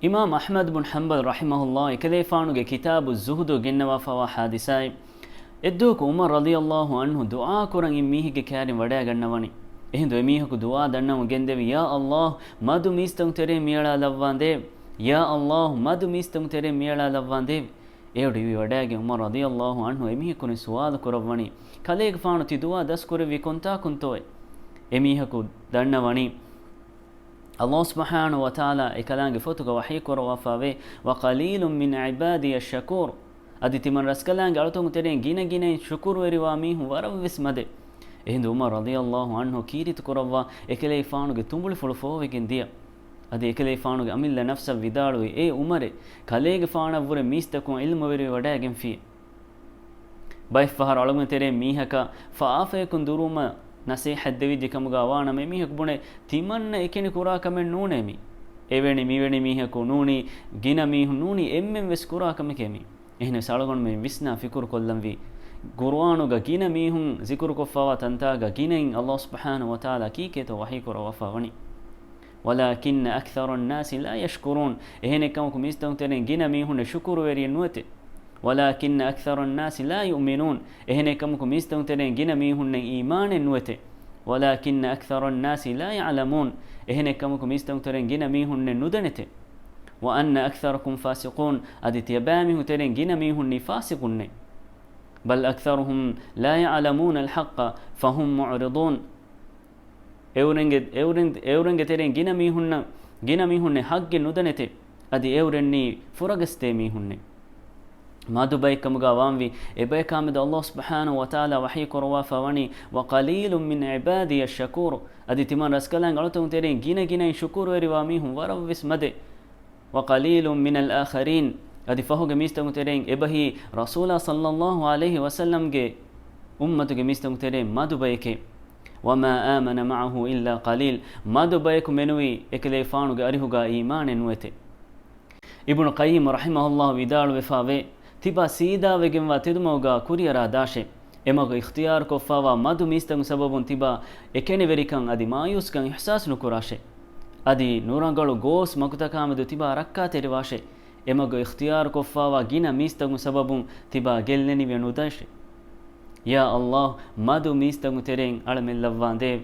ಇಮಾಮ್ Ahmed bin humble ರಹಿಮಹುಲ್ಲಾ ಇಕಲೇಫಾನುಗೆ ಕಿತಾಬು ಜುಹುದು ಗಿನ್ನವಾ ಫವಾ ಹಾದಿಸಾಯ್ ಎದ್ದೂಕು ಉಮರ್ ರದಿಯಲ್ಲಾಹು ಅನ್ಹು ದುಆ ಕುರಂ ಇ ಮೀಹಿಗೆ ಕ್ಯಾರಿ ವಡ್ಯಾ ಗನ್ನವನಿ ಎಹಿಂದು ಎಮೀಹಕು ದುಆ ದನ್ನವು ಗೆಂದೆವಿ ಯಾ ಅಲ್ಲಾಹ್ ಮದು ಮೀಸ್ತಂ ತೆರೆ ಮಿಯಳಾ ಲವ್ವಾಂದೆ ಯಾ ಅಲ್ಲಾಹ್ ಮದು ಮೀಸ್ತಂ ತೆರೆ ಮಿಯಳಾ ಲವ್ವಾಂದೆ ಏವಡು ಇವಿ ವಡ್ಯಾಗೆ ಉಮರ್ ರದಿಯಲ್ಲಾಹು ಅನ್ಹು ಎಮೀಹಕುನಿ ಸುವಾದ ಕುರವ್ವನಿ ಕಲೇಗ ಫಾನು ತಿ ದುಆ ದಸ್ ಕುರವಿ ಕೊಂತಾ ಕುಂತೋಯ್ ಎಮೀಹಕು ದನ್ನವನಿ Allah subhanahu wa ta'ala ikalange fotuga wahi korwafawe wa qalilun min ibadiy ash-shakur aditi man raskalange alutongu teren gina gina shukur weriwa mihu warawis made ehindu Umar radiyallahu anhu kiritu korawwa ekele faanuge tumbuli fulu fowegen dia adi ekele faanuge amilla nafsa vidalu e umare kalege faana vure mistakun ilmu weri wadagen fi bay fahar alugun teren mihaka faafe kun duruma ನಸೀಹತ್ ದೆವಿಜ್ಜಿ ಕಮುಗ ಅವಾಣ ಮೆ ಮೀಹಕು ಬುಣೆ ತಿಮನ್ನ ಎಕೆನಿ ಕುರಾ ಕಮೆನ್ ನೂನೆಮಿ ಎವೆಣಿ ಮೀವೆಣಿ ಮೀಹಕು ನೂನಿ ಗಿನ ಮೀಹು ನೂನಿ ಎಮ್ಮೆಂ ವೆಸ್ ಕುರಾ ಕಮೆಕೆಮಿ ಎಹನೆ ಸಾಳಗೊಂಡು ಮೆ ವಿಸ್ನಾ ಫಿಕುರ್ ಕೊಲ್ಲಂವಿ ಗುರ್ವಾನುಗ ಗಿನ ಮೀಹುಂ ಜಿಕುರ್ ಕೊಫಾವ ತಂತಾಗ ಗಿನೆಂ ಅಲ್ಲಾಹ್ ಸುಬ್ಹಾನಹು ವ ತಆಲಾ ಕೀಕೆತೋ ವಹಿ ಕುರ ವಫಾವನಿ ವಲಾಕಿನ್ನ ಅಕ್ಥರ الناس لا يشكرون ಎಹನೆ ಕಮಕು ಮಿಸ್ತಂ ತೆನೆ ಗಿನ ಮೀಹುನೆ ಶುಕುರ್ ವೆರಿ ನುಯತೆ ولكن أكثر الناس لا يؤمنون إهنا كمكم يستمترين جنا ميهن إيمان نوته ولكن أكثر الناس لا يعلمون إهنا كمكم يستمترين جنا ميهن ندنته وأن أكثركم فاسقون أدت يبامه ترين جنا ميهن فاسقون بل أكثرهم لا يعلمون الحق فهم معرضون أورنج ترين جنا ميهن حق ندنته أدي أورني فرقستي ميهن مادو بيكمغا وانوي ابيكامد الله سبحانه وتعالى وحي كروا فوني وقليل من عبادي الشكور ادي تمان رسكلان غلطون تيرين جينا جينا شكور وريواميهم وروس مده وقليل من الاخرين ادي فهوغ ميستم تيرين ابهي رسول صلى الله عليه وسلم جي امته ميستم تيرين مادو بيكي وما آمن معه الا قليل مادو بيك منوي اكليفانو غاريهوغا ايمان نوته ابن قيم رحمه الله ودال وفاوي තිබා සීදාවෙගෙන්වා තිදුමවගා කුරියරා දාශේ එමග ඉඛතියාර කොෆාවා මදු මිස්තං සබබුන් තිබා එකෙනි වෙරිකන් අදි මායුස්කන් ඉහ්සාස් නුකුරාශේ අදි නූරංගලු ගෝස් මකුතකාමදු තිබා රක්කා තෙරිවාශේ එමග ඉඛතියාර කොෆාවා ගින මිස්තං සබබුන් තිබා ගෙල්නෙනි වෙනුදාශේ යා අල්ලාහ් මදු මිස්තං තෙරෙන් අලමෙල්ලවාන් දේව